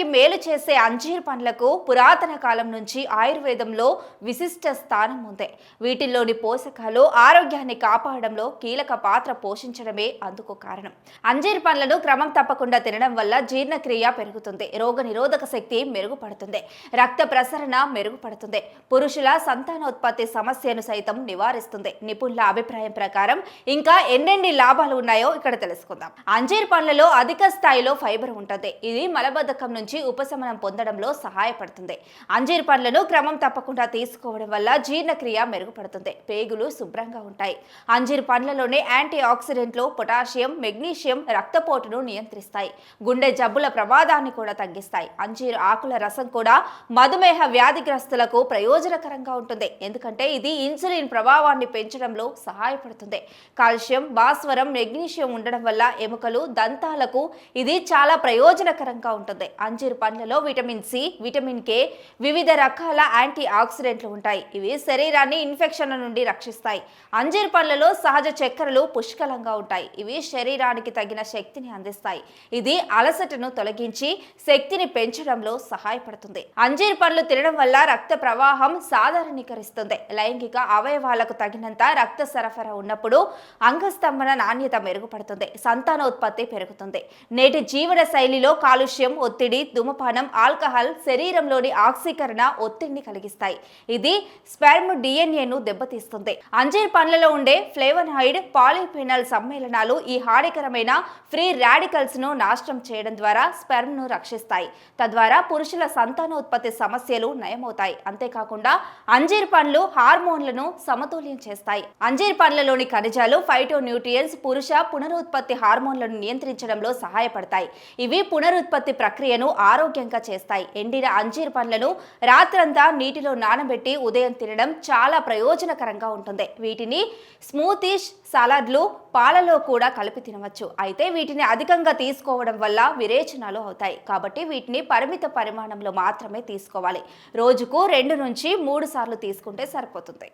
శరీరానికి మేలు చేసే అంజీర్ పండ్లకు పురాతన కాలం నుంచి ఆయుర్వేదంలో విశిష్ట స్థానం ఉంది. వీటిల్లోని పోషకాలు ఆరోగ్యాన్ని కాపాడడంలో కీలక పాత్ర పోషించడమే అందుకు కారణం. అంజీర్ పండ్లను క్రమం తప్పకుండా తినడం వల్ల జీర్ణక్రియ పెరుగుతుంది, రోగనిరోధక శక్తి మెరుగుపడుతుంది, రక్త ప్రసరణ మెరుగుపడుతుంది, పురుషుల సంతానోత్పత్తి సమస్యను సైతం నివారిస్తుంది. నిపుణుల అభిప్రాయం ప్రకారం ఇంకా ఎన్నెన్ని లాభాలు ఉన్నాయో ఇక్కడ తెలుసుకుందాం. అంజీర్ పండ్లలో అధిక స్థాయిలో ఫైబర్ ఉంటుంది. ఇది మలబద్ధకం నుంచి ఉపశమనం పొందడంలో సహాయపడుతుంది. అంజీర్ పండ్లను క్రమం తప్పకుండా తీసుకోవడం వల్ల జీర్ణక్రియ మెరుగుపడుతుంది, పేగులు శుభ్రంగా ఉంటాయి. అంజీర్ పండ్లలోని యాంటీ ఆక్సిడెంట్లు పొటాషియం, మెగ్నీషియం రక్తపోటును నియంత్రిస్తాయి, గుండె జబ్బుల ప్రమాదాన్ని కూడా తగ్గిస్తాయి. అంజీర్ ఆకుల రసం కూడా మధుమేహ వ్యాధిగ్రస్తులకు ప్రయోజనకరంగా ఉంటుంది, ఎందుకంటే ఇది ఇన్సులిన్ ప్రభావాన్ని పెంచడంలో సహాయపడుతుంది. కాల్షియం, భాస్వరం, మెగ్నీషియం ఉండడం వల్ల ఎముకలు, దంతాలకు ఇది చాలా ప్రయోజనకరంగా ఉంటుంది. అంజీర్ పండ్లలో విటమిన్ సి, విటమిన్ కే, వివిధ రకాల యాంటీ ఆక్సిడెంట్లు ఉంటాయి. ఇవి శరీరాన్ని ఇన్ఫెక్షన్ల నుండి రక్షిస్తాయి. అంజీర్ పండ్లలో సహజ చక్కెరలు పుష్కలంగా ఉంటాయి. ఇవి శరీరానికి తగిన శక్తిని అందిస్తాయి. ఇది అలసటను తొలగించి శక్తిని పెంచడంలో సహాయపడుతుంది. అంజీర్ పండ్లు తినడం వల్ల రక్త ప్రవాహం సాధారణీకరిస్తుంది. లైంగిక అవయవాలకు తగినంత రక్త సరఫరా ఉన్నప్పుడు అంగస్తంభన నాణ్యత మెరుగుపడుతుంది, సంతానోత్పత్తి పెరుగుతుంది. నేటి జీవన శైలిలో కాలుష్యం, ఒత్తిడి, ధూమపానం, ఆల్కహాల్ శరీరంలోని ఆక్సీకరణ ఒత్తిడిని కలిగిస్తాయి. ఇది స్పెర్మ్ డిఎన్ఏను దెబ్బతీస్తుంది. అంజీర్ పండ్లలో ఉండే ఫ్లేవనాయిడ్, పాలిఫెనాల్ సమ్మేళనాలు ఈ హానికరమైన ఫ్రీ రాడికల్స్ ను నాశనం చేయడం ద్వారా స్పెర్మ్ ను రక్షిస్తాయి. తద్వారా పురుషుల సంతానోత్పత్తి సమస్యలు నయమవుతాయి. అంతేకాకుండా అంజీర్ పండ్లు హార్మోన్లను సమతుల్యం చేస్తాయి. అంజీర్ పండ్లలోని ఖనిజాలు, ఫైటో న్యూట్రియన్స్ పురుష పునరుత్పత్తి హార్మోన్లను నియంత్రించడంలో సహాయపడతాయి. ఇవి పునరుత్పత్తి ప్రక్రియను ఆరోగ్యంగా చేస్తాయి. ఎండిన అంజీర్ పండ్లను రాత్రంతా నీటిలో నానబెట్టి ఉదయం తినడం చాలా ప్రయోజనకరంగా ఉంటుంది. వీటిని స్మూతీస్, సలాడ్లు, పాలలో కూడా కలిపి తినవచ్చు. అయితే వీటిని అధికంగా తీసుకోవడం వల్ల విరేచనాలు అవుతాయి. కాబట్టి వీటిని పరిమిత పరిమాణంలో మాత్రమే తీసుకోవాలి. రోజుకు 2 నుంచి 3 సార్లు తీసుకుంటే సరిపోతుంది.